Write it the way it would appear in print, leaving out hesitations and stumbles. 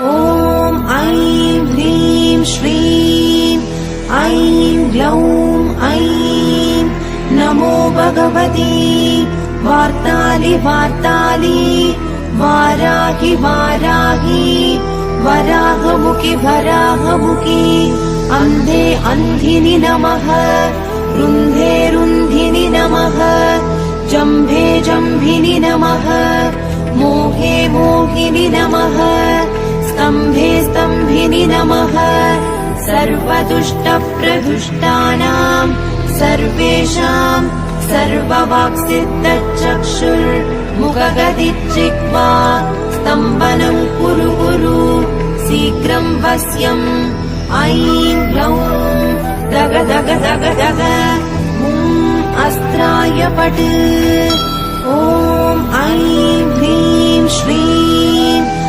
ॐ ऐं ह्रीं श्रीं ऐं ग्लौं ऐं नमो भगवती वार्तालि वाराहि वराहमुखि अन्धे अन्धिनि नमः रुन्धे रुन्धिनि नमः जम्भे जम्भिनि नमः मोहे मोहिनि नमः स्तम्भे स्तम्भिनि नमः सर्वदुष्टप्रदुष्टानां सर्वेषां सर्ववाक्सिद्धचक्षुर्मुखगदिच्चिक्वा स्तम्भनं कुरु शीघ्रं वश्यम् ऐं ग्लौं दग दग दग दग अस्त्राय पट् ॐ ऐं ह्रीं श्रीं